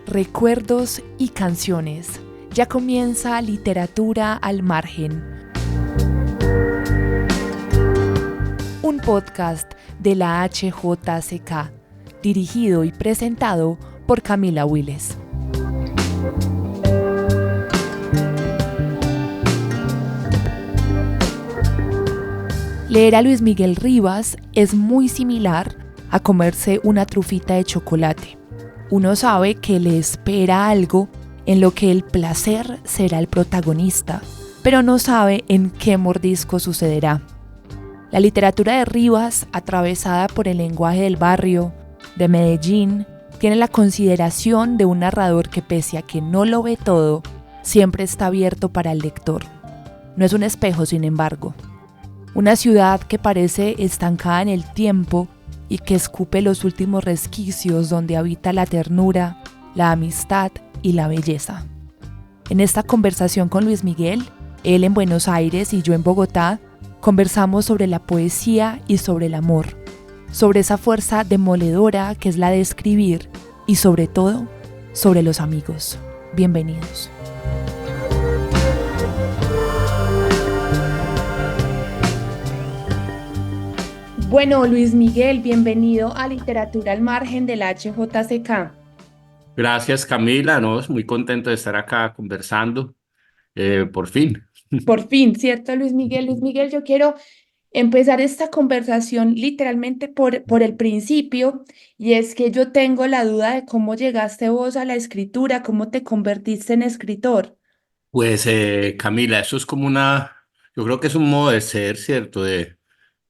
recuerdos y canciones. Ya comienza Literatura al Margen. Un podcast de la HJCK, dirigido y presentado por Camila Willes. Leer a Luis Miguel Rivas es muy similar a comerse una trufita de chocolate. Uno sabe que le espera algo en lo que el placer será el protagonista, pero no sabe en qué mordisco sucederá. La literatura de Rivas, atravesada por el lenguaje del barrio, de Medellín, tiene la consideración de un narrador que, pese a que no lo ve todo, siempre está abierto para el lector. No es un espejo, sin embargo. Una ciudad que parece estancada en el tiempo y que escupe los últimos resquicios donde habita la ternura, la amistad y la belleza. En esta conversación con Luis Miguel, él en Buenos Aires y yo en Bogotá, conversamos sobre la poesía y sobre el amor, sobre esa fuerza demoledora que es la de escribir y sobre todo, sobre los amigos. Bienvenidos. Bueno, Luis Miguel, bienvenido a Literatura al Margen de la HJCK. Gracias, Camila, no, muy contento de estar acá conversando, por fin. Por fin, ¿cierto, Luis Miguel? Luis Miguel, yo quiero empezar esta conversación literalmente por el principio, y es que yo tengo la duda de cómo llegaste vos a la escritura, cómo te convertiste en escritor. Pues, Camila, eso es como yo creo que es un modo de ser, ¿cierto? De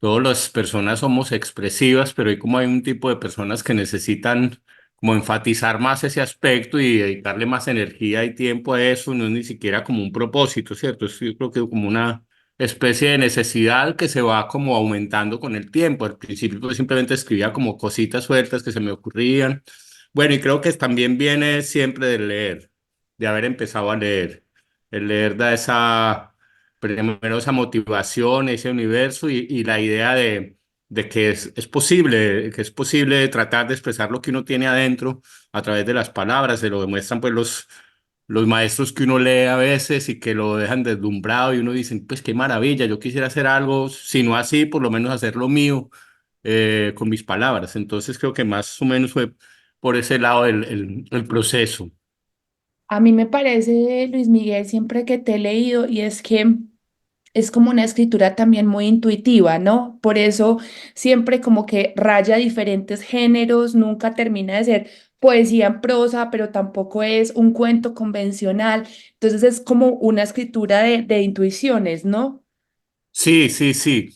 todas las personas somos expresivas, pero hay un tipo de personas que necesitan como enfatizar más ese aspecto y dedicarle más energía y tiempo a eso, no es ni siquiera como un propósito, ¿cierto? Yo creo que como una especie de necesidad que se va como aumentando con el tiempo. Al principio pues simplemente escribía como cositas sueltas que se me ocurrían. Bueno, y creo que también viene siempre de leer, de haber empezado a leer. El leer da primero esa motivación, ese universo y la idea de que que es posible tratar de expresar lo que uno tiene adentro a través de las palabras. Se lo demuestran pues los maestros que uno lee a veces y que lo dejan deslumbrado y uno dice, pues qué maravilla, yo quisiera hacer algo, si no así, por lo menos hacer lo mío con mis palabras. Entonces creo que más o menos fue por ese lado el proceso. A mí me parece, Luis Miguel, siempre que te he leído, y es que es como una escritura también muy intuitiva, ¿no? Por eso siempre como que raya diferentes géneros, nunca termina de ser poesía en prosa, pero tampoco es un cuento convencional. Entonces es como una escritura de intuiciones, ¿no? Sí, sí, sí.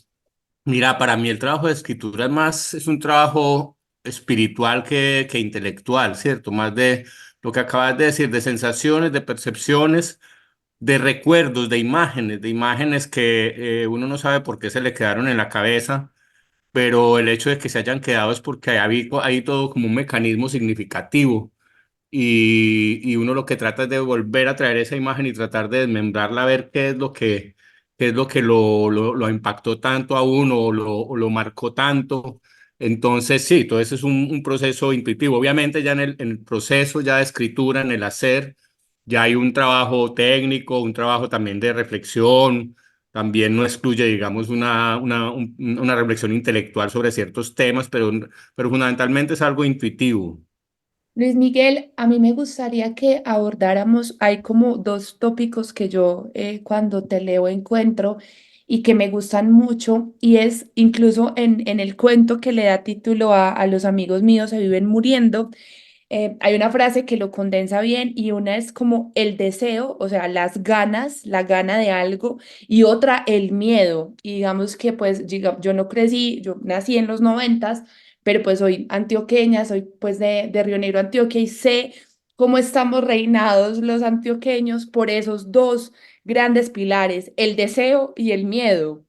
Mira, para mí el trabajo de escritura es un trabajo espiritual que intelectual, ¿cierto? Más de lo que acabas de decir, de sensaciones, de percepciones, de recuerdos, de imágenes que uno no sabe por qué se le quedaron en la cabeza, pero el hecho de que se hayan quedado es porque hay todo como un mecanismo significativo y uno lo que trata es de volver a traer esa imagen y tratar de desmembrarla, a ver qué es lo que lo impactó tanto a uno o lo marcó tanto. Entonces, sí, todo eso es un proceso intuitivo. Obviamente ya en el proceso ya de escritura, en el hacer, ya hay un trabajo técnico, un trabajo también de reflexión. También no excluye, digamos, una reflexión intelectual sobre ciertos temas, pero fundamentalmente es algo intuitivo. Luis Miguel, a mí me gustaría que abordáramos, hay como dos tópicos que yo cuando te leo encuentro y que me gustan mucho, y es incluso en el cuento que le da título a Los amigos míos se viven muriendo, hay una frase que lo condensa bien, y una es como el deseo, o sea, las ganas, la gana de algo, y otra el miedo. Y digamos que pues yo no crecí, yo nací en los noventas, pero pues soy antioqueña, soy pues de Río Negro, Antioquia, y sé cómo estamos reinados los antioqueños por esos dos grandes pilares, el deseo y el miedo.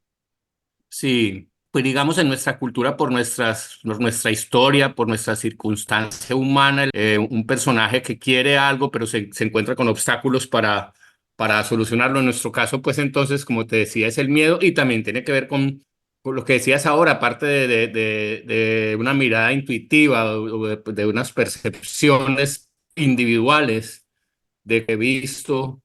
Sí, pues digamos en nuestra cultura, por nuestra historia, por nuestra circunstancia humana, un personaje que quiere algo, pero se encuentra con obstáculos para solucionarlo. En nuestro caso, pues entonces, como te decía, es el miedo y también tiene que ver con lo que decías ahora, aparte de una mirada intuitiva o de unas percepciones. individuales de que he visto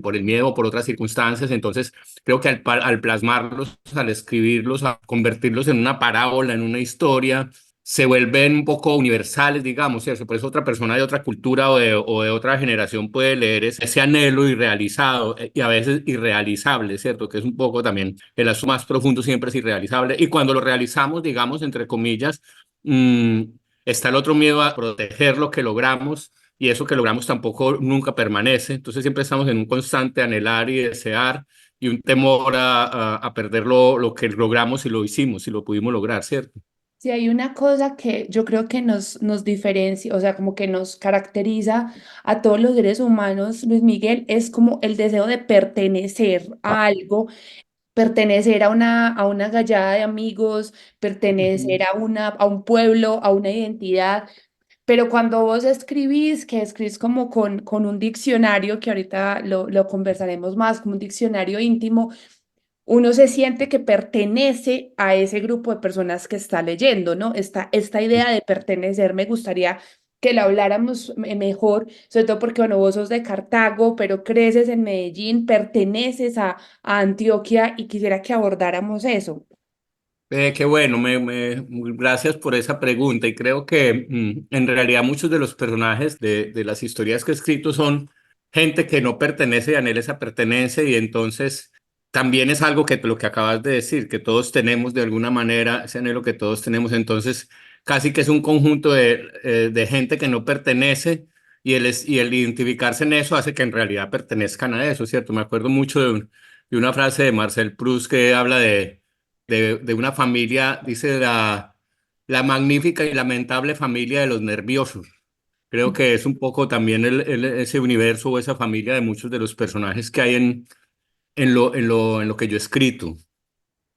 por el miedo o por otras circunstancias. Entonces, creo que al plasmarlos, al escribirlos, a convertirlos en una parábola, en una historia, se vuelven un poco universales, digamos, ¿cierto? Por eso otra persona de otra cultura o de otra generación puede leer ese anhelo irrealizado y a veces irrealizable, ¿cierto? Que es un poco también el asunto más profundo, siempre es irrealizable. Y cuando lo realizamos, digamos, entre comillas, mmm, está el otro miedo a proteger lo que logramos y eso que logramos tampoco nunca permanece. Entonces siempre estamos en un constante anhelar y desear y un temor a perder lo que logramos y lo hicimos y lo pudimos lograr, ¿cierto? Si hay una cosa que yo creo que nos diferencia, o sea, como que nos caracteriza a todos los seres humanos, Luis Miguel, es como el deseo de pertenecer a algo, pertenecer a una gallada de amigos, Ujú. pertenecer a un pueblo, a una identidad. Pero cuando vos escribís, que escribís como con un diccionario, que ahorita lo conversaremos más, como un diccionario íntimo, uno se siente que pertenece a ese grupo de personas que está leyendo, ¿no? Esta idea de pertenecer me gustaría que la habláramos mejor, sobre todo porque, bueno, vos sos de Cartago, pero creces en Medellín, perteneces a Antioquia y quisiera que abordáramos eso. Qué bueno, gracias por esa pregunta y creo que en realidad muchos de los personajes de las historias que he escrito son gente que no pertenece y anhela esa pertenencia y entonces también es algo que lo que acabas de decir, que todos tenemos de alguna manera ese anhelo que todos tenemos, entonces casi que es un conjunto de gente que no pertenece y el identificarse en eso hace que en realidad pertenezcan a eso, ¿cierto? Me acuerdo mucho de una frase de Marcel Proust que habla de una familia, dice la magnífica y lamentable familia de los nerviosos. Creo que es un poco también ese universo o esa familia de muchos de los personajes que hay en lo que yo he escrito.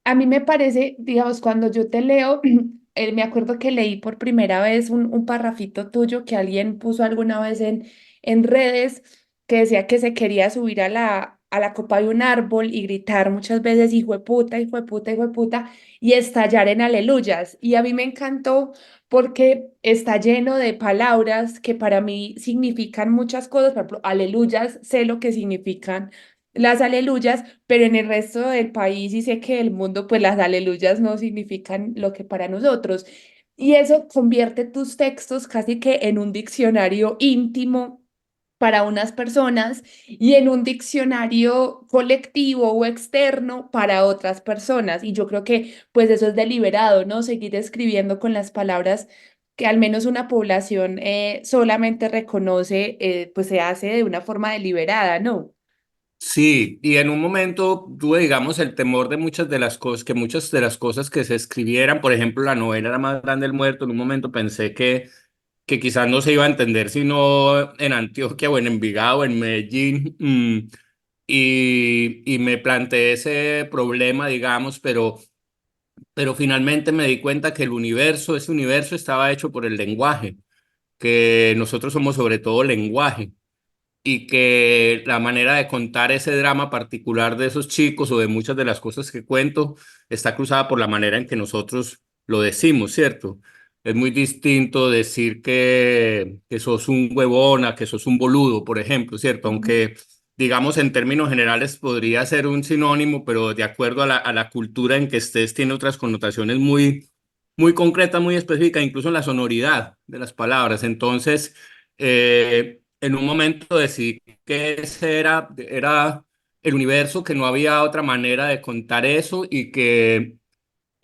A mí me parece, digamos, cuando yo te leo, me acuerdo que leí por primera vez un parrafito tuyo que alguien puso alguna vez en redes que decía que se quería subir a la copa de un árbol y gritar muchas veces, hijo de puta, hijo de puta, hijo de puta, y estallar en aleluyas. Y a mí me encantó porque está lleno de palabras que para mí significan muchas cosas. Por ejemplo, aleluyas, sé lo que significan las aleluyas, pero en el resto del país y sé que el mundo, pues las aleluyas no significan lo que para nosotros. Y eso convierte tus textos casi que en un diccionario íntimo para unas personas y en un diccionario colectivo o externo para otras personas. Y yo creo que pues eso es deliberado, ¿no? Seguir escribiendo con las palabras que al menos una población solamente reconoce, pues se hace de una forma deliberada, ¿no? Sí, y en un momento tuve, digamos, el temor de muchas de las cosas, que muchas de las cosas que se escribieran, por ejemplo, la novela La más grande del muerto, en un momento pensé que quizás no se iba a entender sino en Antioquia o en Envigado o en Medellín. Y me planteé ese problema, digamos, pero finalmente me di cuenta que ese universo estaba hecho por el lenguaje, que nosotros somos sobre todo lenguaje y que la manera de contar ese drama particular de esos chicos o de muchas de las cosas que cuento está cruzada por la manera en que nosotros lo decimos, ¿cierto? Es muy distinto decir que sos un huevón a que sos un boludo, por ejemplo, ¿cierto? Aunque digamos en términos generales podría ser un sinónimo, pero de acuerdo a la cultura en que estés tiene otras connotaciones muy concretas, muy específicas, incluso en la sonoridad de las palabras. Entonces, en un momento decidí que ese era el universo, que no había otra manera de contar eso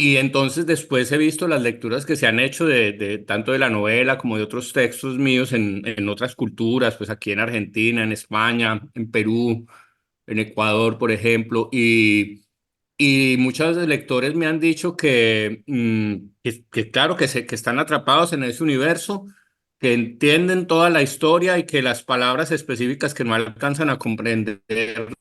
y entonces después he visto las lecturas que se han hecho de tanto de la novela como de otros textos míos en otras culturas, pues aquí en Argentina, en España, en Perú, en Ecuador, por ejemplo, y muchos lectores me han dicho que claro, que están atrapados en ese universo, que entienden toda la historia y que las palabras específicas que no alcanzan a comprender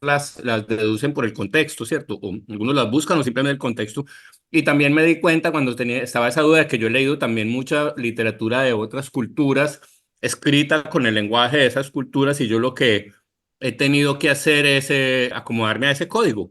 las deducen por el contexto, ¿cierto? O algunos las buscan o simplemente el contexto. Y también me di cuenta cuando estaba esa duda de que yo he leído también mucha literatura de otras culturas escrita con el lenguaje de esas culturas y yo lo que he tenido que hacer es acomodarme a ese código,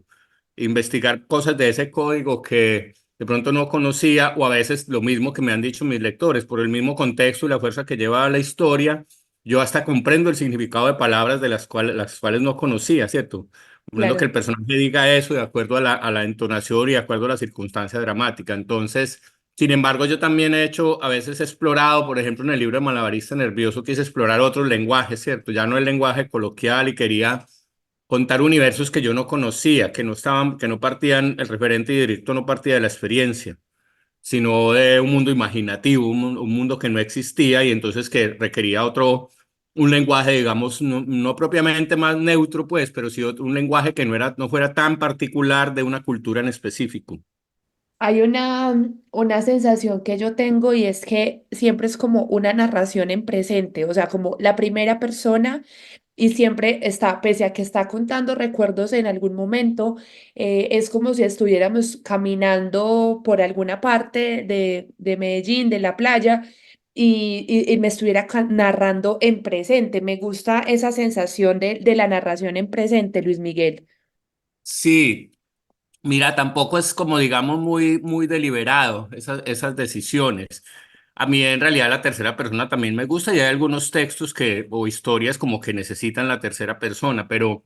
investigar cosas de ese código que de pronto no conocía o a veces lo mismo que me han dicho mis lectores, por el mismo contexto y la fuerza que lleva la historia, yo hasta comprendo el significado de palabras de las cuales no conocía, ¿cierto? Comprendo que Claro. el personaje diga eso de acuerdo a la entonación y de acuerdo a la circunstancia dramática. Entonces, sin embargo, yo también he hecho, a veces he explorado, por ejemplo, en el libro de Malabarista Nervioso, quise explorar otros lenguajes, ¿cierto? Ya no el lenguaje coloquial y quería contar universos que yo no conocía, que no estaban, que no partían, el referente directo no partía de la experiencia, sino de un mundo imaginativo, un mundo que no existía y entonces que requería otro, un lenguaje, digamos, no propiamente más neutro, pues, pero sí un lenguaje que no fuera tan particular de una cultura en específico. Hay una sensación que yo tengo y es que siempre es como una narración en presente, o sea, como la primera persona y siempre está, pese a que está contando recuerdos en algún momento, es como si estuviéramos caminando por alguna parte de Medellín, de la playa, y me estuviera narrando en presente. Me gusta esa sensación de la narración en presente, Luis Miguel. Sí, mira, tampoco es como, digamos, muy deliberado esas decisiones. A mí en realidad la tercera persona también me gusta y hay algunos textos o historias como que necesitan la tercera persona, pero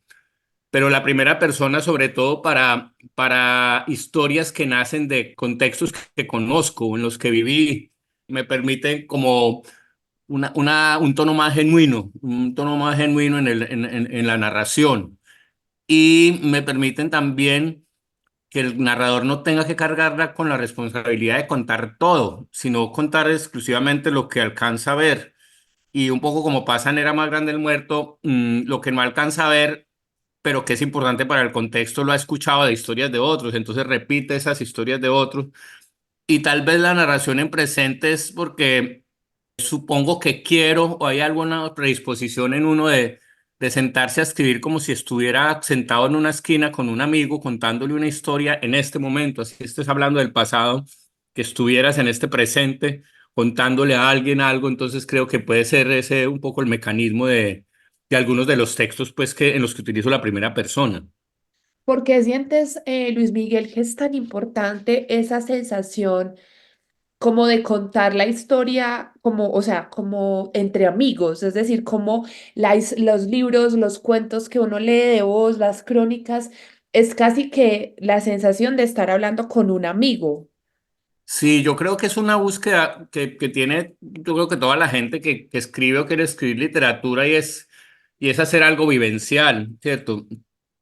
la primera persona sobre todo para historias que nacen de contextos que conozco, en los que viví, me permiten como un tono más genuino, un tono más genuino en la narración y me permiten también que el narrador no tenga que cargarla con la responsabilidad de contar todo, sino contar exclusivamente lo que alcanza a ver. Y un poco como pasa en Era más grande el muerto, lo que no alcanza a ver, pero que es importante para el contexto, lo ha escuchado de historias de otros, entonces repite esas historias de otros. Y tal vez la narración en presente es porque supongo que quiero o hay alguna predisposición en uno de sentarse a escribir como si estuviera sentado en una esquina con un amigo contándole una historia en este momento, así estés hablando del pasado, que estuvieras en este presente contándole a alguien algo, entonces creo que puede ser ese un poco el mecanismo de algunos de los textos pues que en los que utilizo la primera persona. ¿Por qué sientes, Luis Miguel, que es tan importante esa sensación como de contar la historia, como, o sea, como entre amigos? Es decir, como los libros, los cuentos que uno lee de voz, las crónicas, es casi que la sensación de estar hablando con un amigo. Sí, yo creo que es una búsqueda que tiene, yo creo que toda la gente que escribe o quiere escribir literatura y es hacer algo vivencial, ¿cierto?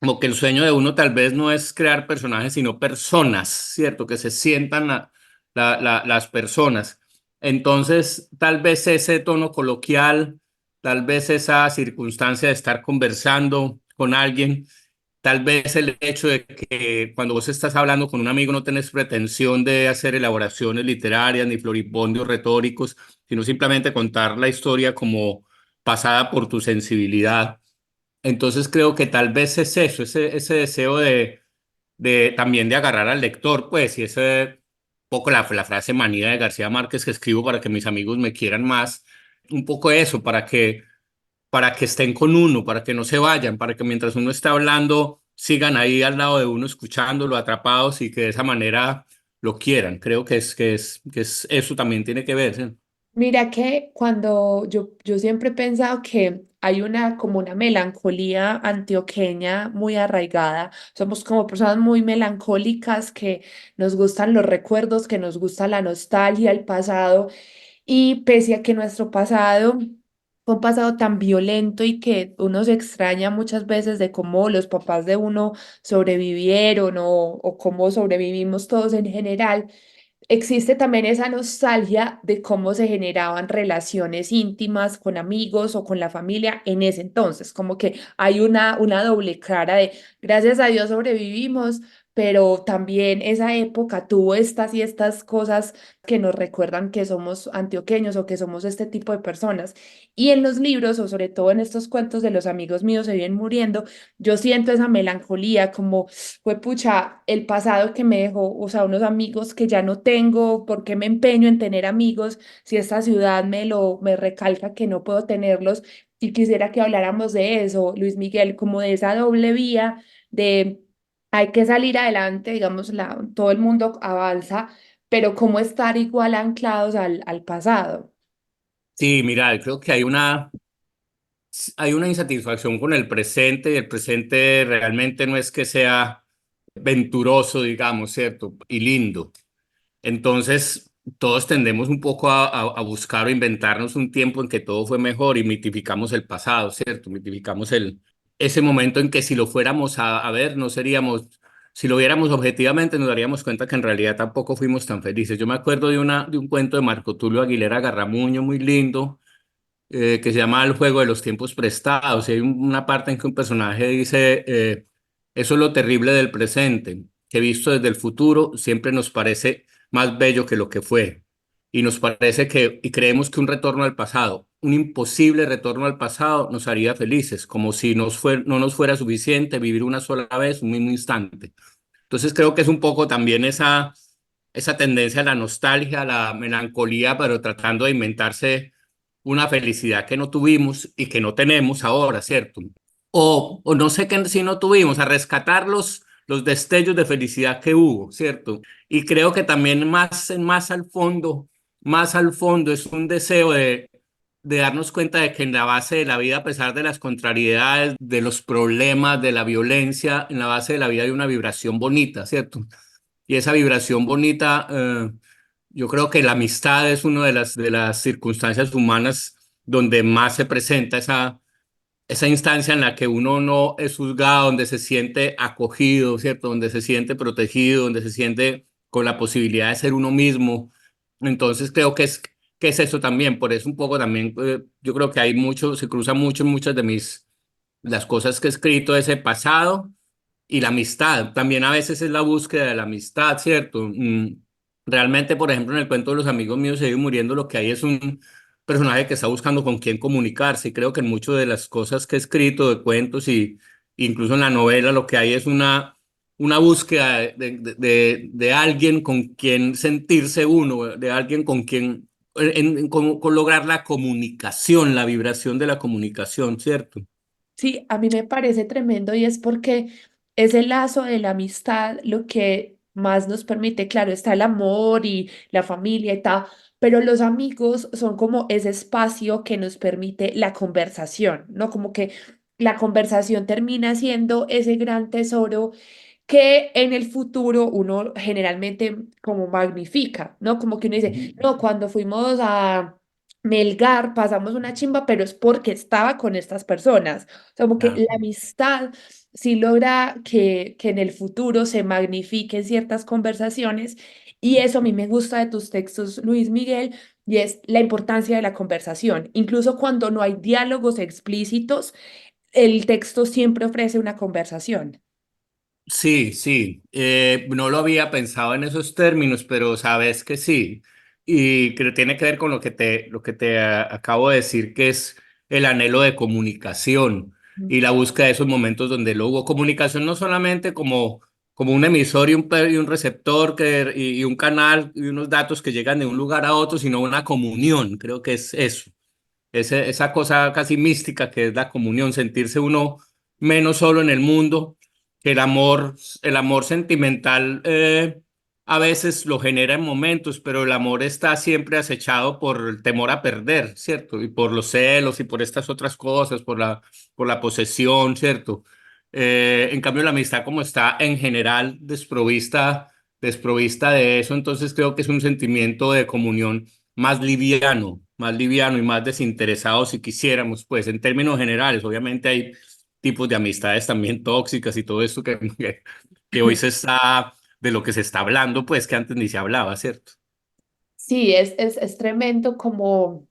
Como que el sueño de uno tal vez no es crear personajes, sino personas, ¿cierto? Que se sientan las personas. Entonces, tal vez ese tono coloquial, tal vez esa circunstancia de estar conversando con alguien. Tal vez el hecho de que cuando vos estás hablando con un amigo no tenés pretensión de hacer elaboraciones literarias ni floribundios retóricos, sino simplemente contar la historia como pasada por tu sensibilidad. Entonces creo que tal vez es eso, ese deseo de también de agarrar al lector, pues, y ese poco la frase manida de García Márquez que escribo para que mis amigos me quieran más, un poco eso, para que estén con uno, para que no se vayan, para que mientras uno está hablando sigan ahí al lado de uno escuchándolo, atrapados y que de esa manera lo quieran. Creo que es eso también tiene que ver, ¿sí? Mira que cuando yo siempre he pensado que hay una como una melancolía antioqueña muy arraigada. Somos como personas muy melancólicas que nos gustan los recuerdos, que nos gusta la nostalgia, el pasado. Y pese a que nuestro pasado fue un pasado tan violento y que uno se extraña muchas veces de cómo los papás de uno sobrevivieron o cómo sobrevivimos todos en general, existe también esa nostalgia de cómo se generaban relaciones íntimas con amigos o con la familia en ese entonces, como que hay una doble cara de gracias a Dios sobrevivimos, pero también esa época tuvo estas y estas cosas que nos recuerdan que somos antioqueños o que somos este tipo de personas. Y en los libros, o sobre todo en estos cuentos de los amigos míos se vienen muriendo, yo siento esa melancolía como fue pucha, el pasado que me dejó, o sea, unos amigos que ya no tengo, ¿por qué me empeño en tener amigos si esta ciudad me recalca que no puedo tenerlos? Y quisiera que habláramos de eso, Luis Miguel, como de esa doble vía de hay que salir adelante, digamos, todo el mundo avanza, pero cómo estar igual anclados al pasado. Sí, mira, creo que hay hay una insatisfacción con el presente y el presente realmente no es que sea venturoso, digamos, ¿cierto? Y lindo. Entonces, todos tendemos un poco a buscar o inventarnos un tiempo en que todo fue mejor y mitificamos el pasado, ¿cierto? Mitificamos ese momento en que si lo fuéramos a ver, no seríamos, si lo viéramos objetivamente, nos daríamos cuenta que en realidad tampoco fuimos tan felices. Yo me acuerdo de un cuento de Marco Tulio Aguilera Garramuño muy lindo, que se llama El juego de los tiempos prestados. Y hay una parte en que un personaje dice, eso es lo terrible del presente, que visto desde el futuro siempre nos parece más bello que lo que fue. Y nos parece que, y creemos que un retorno al pasado, un imposible retorno al pasado nos haría felices, como si no nos fuera suficiente vivir una sola vez, un mismo instante. Entonces creo que es un poco también esa tendencia a la nostalgia, a la melancolía, pero tratando de inventarse una felicidad que no tuvimos y que no tenemos ahora, ¿cierto? O no sé qué si no tuvimos, a rescatar los destellos de felicidad que hubo, ¿cierto? Y creo que también más al fondo es un deseo de darnos cuenta de que en la base de la vida, a pesar de las contrariedades, de los problemas, de la violencia, en la base de la vida hay una vibración bonita, ¿cierto? Y esa vibración bonita, yo creo que la amistad es una de las circunstancias humanas donde más se presenta esa instancia en la que uno no es juzgado, donde se siente acogido, ¿cierto? Donde se siente protegido, donde se siente con la posibilidad de ser uno mismo. Entonces creo que es eso también, por eso un poco también, yo creo que hay mucho, se cruza mucho en muchas de las cosas que he escrito, ese pasado y la amistad, también a veces es la búsqueda de la amistad, ¿cierto? Realmente, por ejemplo, en el cuento de los amigos míos se ido muriendo, lo que hay es un personaje que está buscando con quién comunicarse. Y creo que en muchas de las cosas que he escrito, de cuentos y incluso en la novela, lo que hay es una búsqueda de alguien con quien sentirse uno, de alguien con quien con lograr la comunicación, la vibración de la comunicación, ¿cierto? Sí, a mí me parece tremendo y es porque es el lazo de la amistad lo que más nos permite, claro, está el amor y la familia y tal, pero los amigos son como ese espacio que nos permite la conversación, ¿no? Como que la conversación termina siendo ese gran tesoro que en el futuro uno generalmente como magnifica, ¿no? Como que uno dice, Ujú. no, cuando fuimos a Melgar pasamos una chimba, pero es porque estaba con estas personas. O sea, como que Ah, la amistad sí logra que en el futuro se magnifiquen ciertas conversaciones y eso a mí me gusta de tus textos, Luis Miguel, y es la importancia de la conversación. Incluso cuando no hay diálogos explícitos, el texto siempre ofrece una conversación. sí, sí, no lo había pensado en esos términos, pero sabes que sí. Y que tiene que ver con lo que te acabo de decir, que es el anhelo de comunicación y la búsqueda de esos momentos donde lo hubo. Comunicación no solamente como un emisor y un receptor y un canal y unos datos que llegan de un lugar a otro, sino una comunión. Creo que es eso. Esa cosa casi mística que es la comunión, sentirse uno menos solo en el mundo, que el amor sentimental a veces lo genera en momentos, pero el amor está siempre acechado por el temor a perder, ¿cierto? Y por los celos y por estas otras cosas, por la posesión, ¿cierto? En cambio, la amistad como está en general desprovista de eso, entonces creo que es un sentimiento de comunión más liviano y más desinteresado si quisiéramos, pues en términos generales, obviamente hay tipos de amistades también tóxicas y todo esto que hoy se está, de lo que se está hablando, pues que antes ni se hablaba, ¿cierto? Sí, es tremendo como,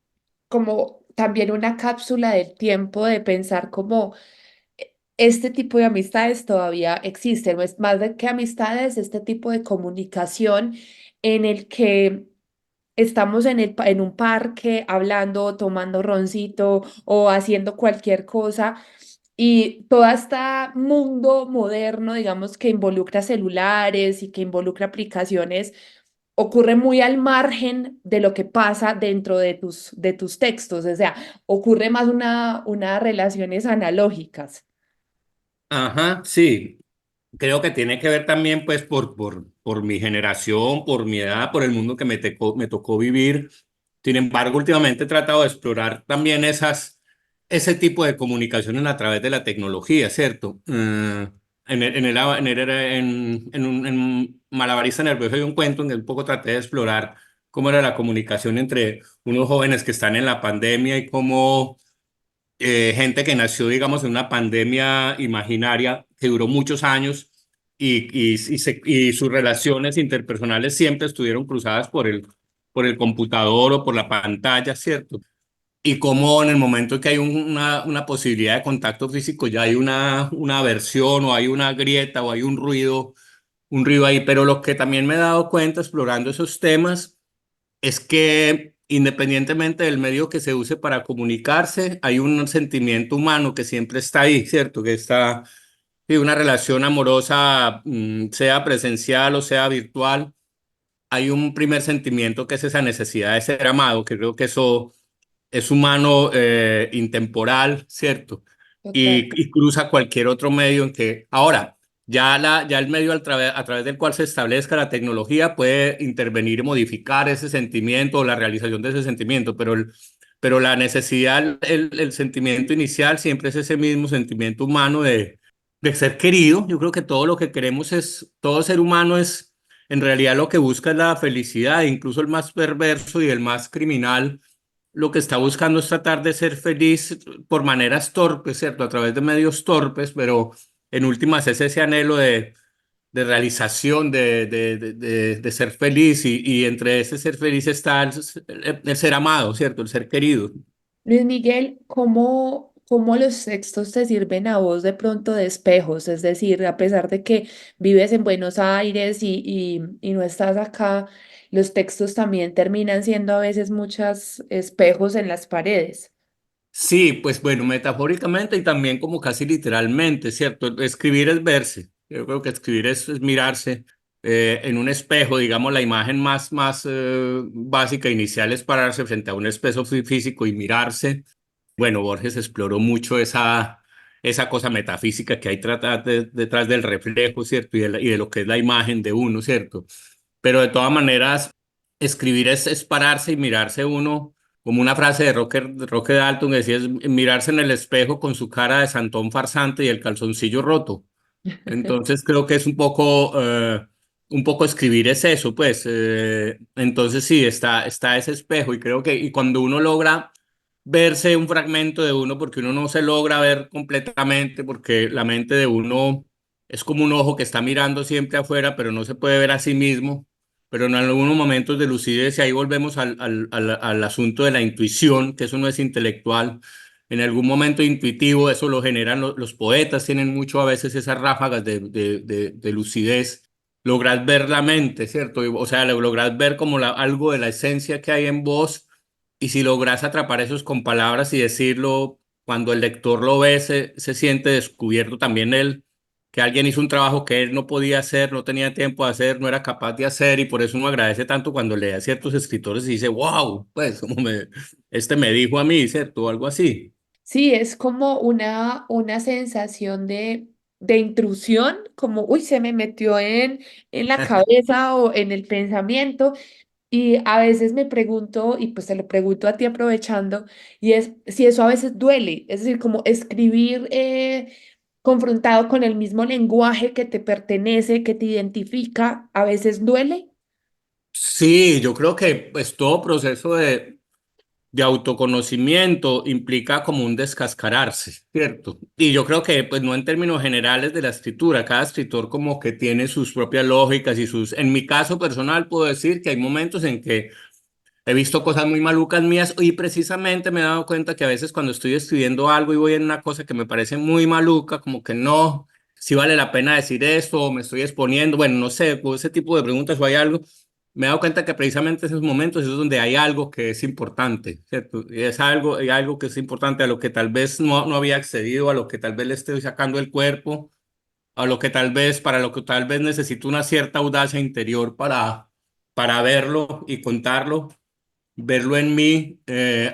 como también una cápsula del tiempo de pensar como este tipo de amistades todavía existen, no es más de que amistades, este tipo de comunicación en el que estamos en un parque hablando, tomando roncito o haciendo cualquier cosa y todo este mundo moderno, digamos, que involucra celulares y que involucra aplicaciones, ocurre muy al margen de lo que pasa dentro de tus textos, o sea, ocurre más unas relaciones analógicas. Ajá, sí. Creo que tiene que ver también, pues, por mi generación, por mi edad, por el mundo que me tocó vivir. Sin embargo, últimamente he tratado de explorar también ese tipo de comunicaciones a través de la tecnología, ¿cierto? En Malabarista Nervioso hay un cuento en el que un poco traté de explorar cómo era la comunicación entre unos jóvenes que están en la pandemia y cómo gente que nació, digamos, en una pandemia imaginaria que duró muchos años y sus relaciones interpersonales siempre estuvieron cruzadas por el computador o por la pantalla, ¿cierto? Y cómo en el momento en que hay una posibilidad de contacto físico ya hay una aversión o hay una grieta o hay un ruido ahí. Pero lo que también me he dado cuenta explorando esos temas es que independientemente del medio que se use para comunicarse, hay un sentimiento humano que siempre está ahí, ¿cierto? Que está, y una relación amorosa, sea presencial o sea virtual, hay un primer sentimiento que es esa necesidad de ser amado, que creo que eso es humano, intemporal, ¿cierto? Total. Y cruza cualquier otro medio en que, ahora, ya el medio a través del cual se establezca la tecnología puede intervenir y modificar ese sentimiento o la realización de ese sentimiento, pero la necesidad, el sentimiento inicial siempre es ese mismo sentimiento humano de ser querido. Yo creo que todo lo que queremos es, todo ser humano es, en realidad lo que busca es la felicidad, incluso el más perverso y el más criminal lo que está buscando es tratar de ser feliz por maneras torpes, ¿cierto? A través de medios torpes, pero en últimas es ese anhelo de realización, de ser feliz y entre ese ser feliz está el ser amado, ¿cierto? El ser querido. Luis Miguel, ¿cómo los textos te sirven a vos de pronto de espejos? Es decir, a pesar de que vives en Buenos Aires y no estás acá, los textos también terminan siendo a veces muchos espejos en las paredes. Sí, pues bueno, metafóricamente y también como casi literalmente, ¿cierto? Escribir es verse. Yo creo que escribir es mirarse en un espejo, digamos, la imagen más básica inicial es pararse frente a un espejo físico y mirarse. Bueno, Borges exploró mucho esa cosa metafísica que hay detrás del reflejo, ¿cierto? Y de lo que es la imagen de uno, ¿cierto? Pero de todas maneras, escribir es pararse y mirarse uno, como una frase de Roque Dalton que decía, es mirarse en el espejo con su cara de santón farsante y el calzoncillo roto. Entonces creo que es un poco escribir es eso, pues. Entonces sí, está ese espejo y creo que y cuando uno logra verse un fragmento de uno, porque uno no se logra ver completamente, porque la mente de uno es como un ojo que está mirando siempre afuera, pero no se puede ver a sí mismo. Pero en algunos momentos de lucidez, y ahí volvemos al asunto de la intuición, que eso no es intelectual, en algún momento intuitivo, eso lo generan los poetas, tienen mucho a veces esas ráfagas de lucidez. Logras ver la mente, ¿cierto? O sea, logras ver como algo de la esencia que hay en vos y si logras atrapar esos con palabras y decirlo, cuando el lector lo ve, se siente descubierto también él, que alguien hizo un trabajo que él no podía hacer, no tenía tiempo de hacer, no era capaz de hacer y por eso uno agradece tanto cuando lee a ciertos escritores y dice, wow, pues este me dijo a mí, ¿cierto? O algo así. Sí, es como una sensación de intrusión, como, uy, se me metió en la cabeza o en el pensamiento. Y a veces me pregunto, y pues te lo pregunto a ti aprovechando, y es si eso a veces duele, es decir, como escribir confrontado con el mismo lenguaje que te pertenece, que te identifica, a veces duele. Sí, yo creo que pues todo proceso de autoconocimiento implica como un descascararse, ¿cierto? Y yo creo que, pues no en términos generales de la escritura, cada escritor como que tiene sus propias lógicas y en mi caso personal puedo decir que hay momentos en que he visto cosas muy malucas mías y precisamente me he dado cuenta que a veces cuando estoy escribiendo algo y voy en una cosa que me parece muy maluca, como que no, si vale la pena decir esto o me estoy exponiendo, bueno, no sé, por ese tipo de preguntas o hay algo, me he dado cuenta que precisamente esos momentos es donde hay algo que es importante, ¿cierto? Y es algo, hay algo que es importante a lo que tal vez no había accedido, a lo que tal vez le estoy sacando el cuerpo, a lo que tal vez, para lo que tal vez necesito una cierta audacia interior para verlo y contarlo, verlo en mí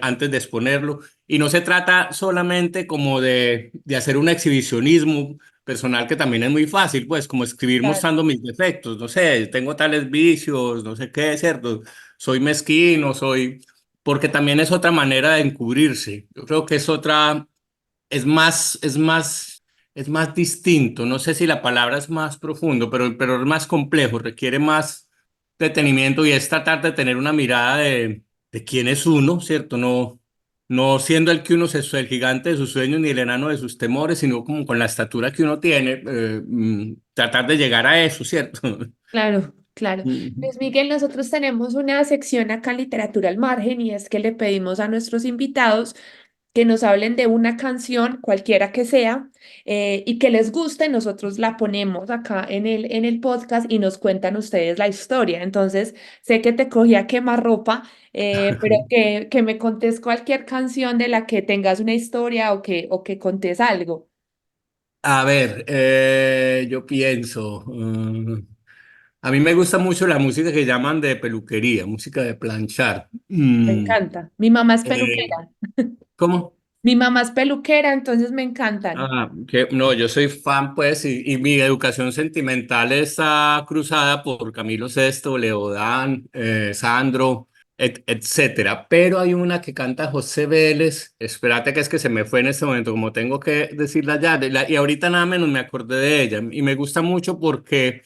antes de exponerlo. Y no se trata solamente como de hacer un exhibicionismo personal, que también es muy fácil, pues como escribir Claro. mostrando mis defectos, no sé, tengo tales vicios, no sé qué, ¿cierto? Soy mezquino, soy... porque también es otra manera de encubrirse. Yo creo que es otra, es más, es más, es más distinto. No sé si la palabra es más profundo, pero es más complejo, requiere más detenimiento y es tratar de tener una mirada de quién es uno, ¿cierto? No, no siendo el que uno es el gigante de sus sueños ni el enano de sus temores, sino como con la estatura que uno tiene, tratar de llegar a eso, ¿cierto? Claro, claro. Luis Miguel, nosotros tenemos una sección acá en Literatura al Margen y es que le pedimos a nuestros invitados que nos hablen de una canción, cualquiera que sea, y que les guste, nosotros la ponemos acá en el podcast y nos cuentan ustedes la historia. Entonces, sé que te cogí a quemarropa, pero que me contes cualquier canción de la que tengas una historia o que contes algo. A ver, yo pienso, a mí me gusta mucho la música que llaman de peluquería, música de planchar. Me encanta. Mi mamá es Eh, peluquera. ¿Cómo? Mi mamá es peluquera, entonces me encantan. No, yo soy fan, pues, y mi educación sentimental está cruzada por Camilo Sesto, Leodán, Sandro, etcétera. Pero hay una que canta José Vélez, espérate que es que se me fue en este momento, como tengo que decirla ya, y ahorita nada menos me acordé de ella, y me gusta mucho porque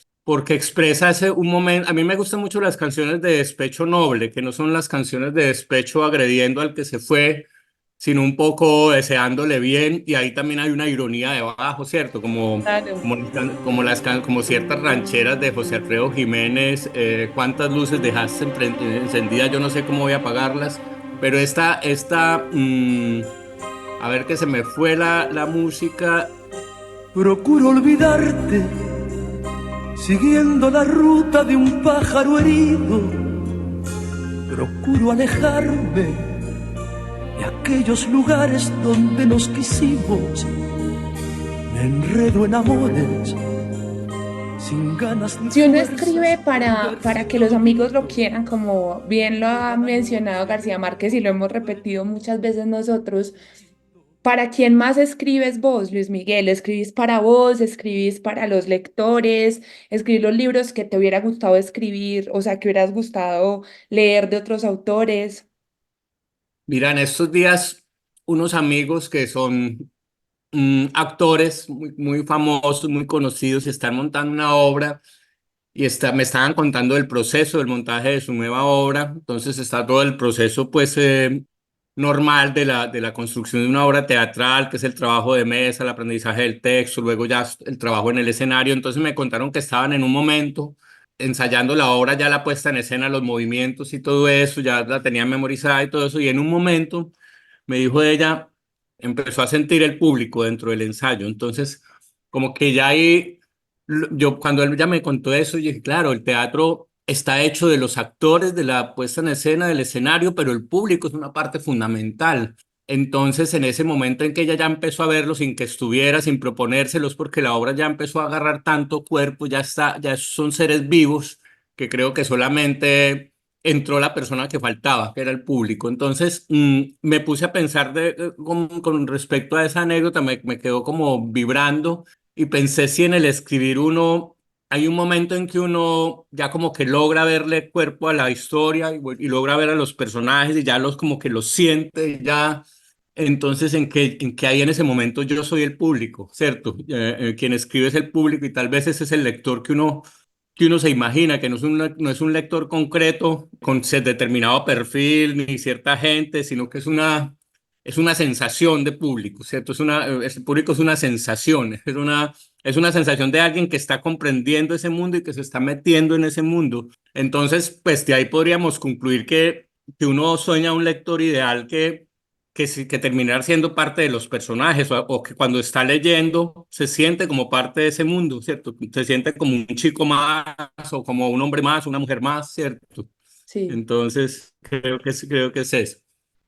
expresa ese un momento. A mí me gustan mucho las canciones de despecho noble, que no son las canciones de despecho agrediendo al que se fue, sino un poco deseándole bien, y ahí también hay una ironía debajo, ¿cierto? Claro. Como ciertas rancheras de José Alfredo Jiménez, cuántas luces dejaste encendidas, yo no sé cómo voy a apagarlas, pero a ver que se me fue la música. Procuro olvidarte, siguiendo la ruta de un pájaro herido. Procuro alejarme de aquellos lugares donde nos quisimos. Me enredo en amores, sin ganas ni Si uno fuerzas escribe de volver para que los amigos lo quieran, como bien lo ha mencionado García Márquez y lo hemos repetido muchas veces nosotros, ¿para quién más escribes vos, Luis Miguel? ¿Escribís para vos? ¿Escribís para los lectores? ¿Escribís los libros que te hubiera gustado escribir? O sea, que hubieras gustado leer de otros autores. Mira, en estos días, unos amigos que son actores muy famosos, muy conocidos, están montando una obra y me estaban contando el proceso del montaje de su nueva obra. Entonces está todo el proceso, pues, normal de la construcción de una obra teatral, que es el trabajo de mesa, el aprendizaje del texto, luego ya el trabajo en el escenario. Entonces me contaron que estaban en un momento ensayando la obra, ya la puesta en escena, los movimientos y todo eso, ya la tenían memorizada y todo eso, y en un momento me dijo ella, empezó a sentir el público dentro del ensayo. Entonces, como que ya ahí, yo cuando él ya me contó eso, yo dije, claro, el teatro está hecho de los actores, de la puesta en escena, del escenario, pero el público es una parte fundamental. Entonces, en ese momento en que ella ya empezó a verlo sin que estuviera, sin proponérselos, porque la obra ya empezó a agarrar tanto cuerpo, ya está, ya son seres vivos, que creo que solamente entró la persona que faltaba, que era el público. Entonces, me puse a pensar con respecto a esa anécdota, me quedó como vibrando y pensé si en el escribir uno, hay un momento en que uno ya como que logra verle cuerpo a la historia y logra ver a los personajes y ya los como que los siente, ya. Entonces, en que ahí en ese momento yo soy el público, ¿cierto? Quien escribe es el público y tal vez ese es el lector que uno se imagina, que no es un lector concreto con determinado perfil ni cierta gente, sino que es una sensación de público, ¿cierto? El público es una sensación, es una sensación de alguien que está comprendiendo ese mundo y que se está metiendo en ese mundo. Entonces, pues de ahí podríamos concluir que uno sueña un lector ideal que terminar siendo parte de los personajes o que cuando está leyendo se siente como parte de ese mundo, ¿cierto? Se siente como un chico más o como un hombre más, una mujer más, ¿cierto? Sí. Entonces, creo que es eso.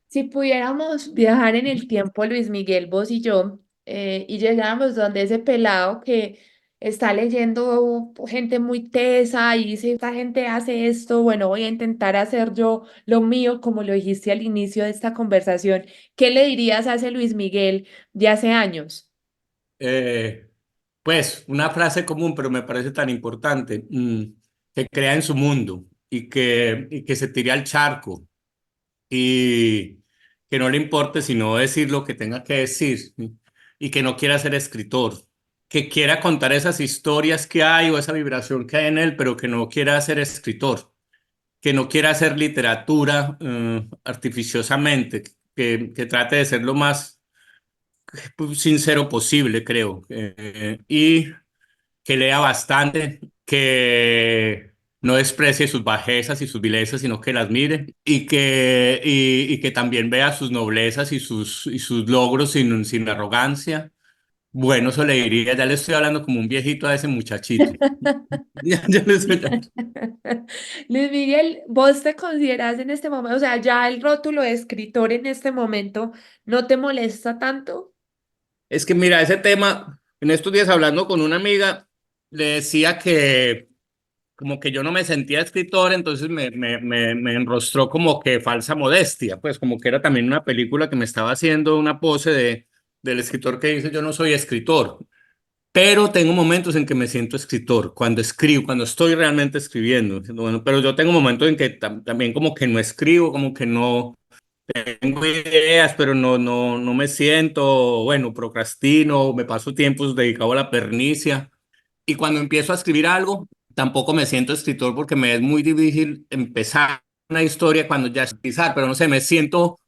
Si pudiéramos viajar en el tiempo, Luis Miguel, vos y yo, y llegáramos donde ese pelado que está leyendo gente muy tesa y dice, esta gente hace esto, bueno, voy a intentar hacer yo lo mío, como lo dijiste al inicio de esta conversación, ¿qué le dirías a ese Luis Miguel de hace años? Eh, pues una frase común, pero me parece tan importante, que crea en su mundo y que se tire al charco, y que no le importe sino decir lo que tenga que decir, y que no quiera ser escritor, que quiera contar esas historias que hay o esa vibración que hay en él, pero que no quiera ser escritor, que no quiera hacer literatura artificiosamente, que trate de ser lo más sincero posible, creo, y que lea bastante, que no desprecie sus bajezas y sus vilezas, sino que las mire y que también vea sus noblezas y sus logros sin arrogancia. Bueno, eso le diría, ya le estoy hablando como un viejito a ese muchachito. Ya le estoy... Luis Miguel, ¿vos te consideras en este momento, o sea, ya el rótulo de escritor en este momento no te molesta tanto? Es que mira, ese tema, en estos días hablando con una amiga, le decía que como que yo no me sentía escritor, entonces me enrostró como que falsa modestia, pues como que era también una película que me estaba haciendo una pose del escritor que dice yo no soy escritor, pero tengo momentos en que me siento escritor, cuando escribo, cuando estoy realmente escribiendo, bueno, pero yo tengo momentos en que también como que no escribo, como que no tengo ideas, pero no me siento, bueno, procrastino, me paso tiempos dedicado a la pernicia. Y cuando empiezo a escribir algo, tampoco me siento escritor porque me es muy difícil empezar una historia cuando ya es empezar, pero no sé, me siento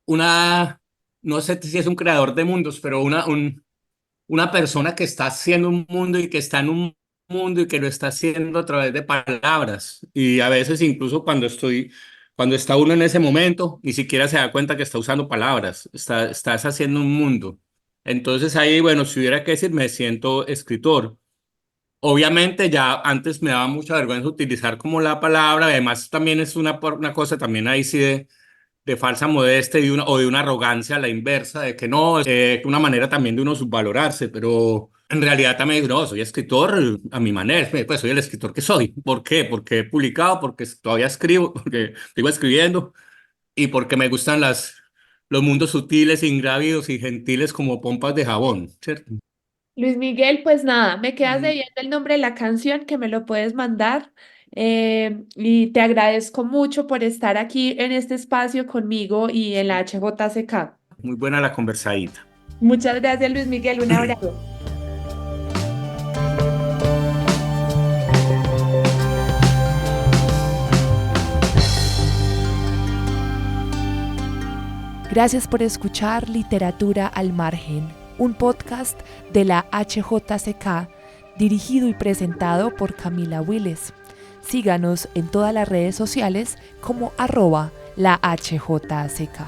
una, no sé si es un creador de mundos, pero una persona que está haciendo un mundo y que está en un mundo y que lo está haciendo a través de palabras. Y a veces incluso cuando está uno en ese momento, ni siquiera se da cuenta que está usando palabras, estás haciendo un mundo. Entonces ahí, bueno, si hubiera que decir, me siento escritor. Obviamente ya antes me daba mucha vergüenza utilizar como la palabra, además también es una cosa también ahí sí de falsa modestia y o de una arrogancia a la inversa, de que no, una manera también de uno subvalorarse, pero en realidad también digo, no, soy escritor a mi manera, pues soy el escritor que soy. ¿Por qué? Porque he publicado, porque todavía escribo, porque sigo escribiendo y porque me gustan los mundos sutiles, ingrávidos y gentiles como pompas de jabón, ¿cierto? Luis Miguel, pues nada, me quedas debiendo el nombre de la canción que me lo puedes mandar y te agradezco mucho por estar aquí en este espacio conmigo y en la HJCK. Muy buena la conversadita. Muchas gracias, Luis Miguel, un abrazo. Gracias por escuchar Literatura al Margen, un podcast de la HJCK dirigido y presentado por Camila Willes. Síganos en todas las redes sociales como @la HJCK.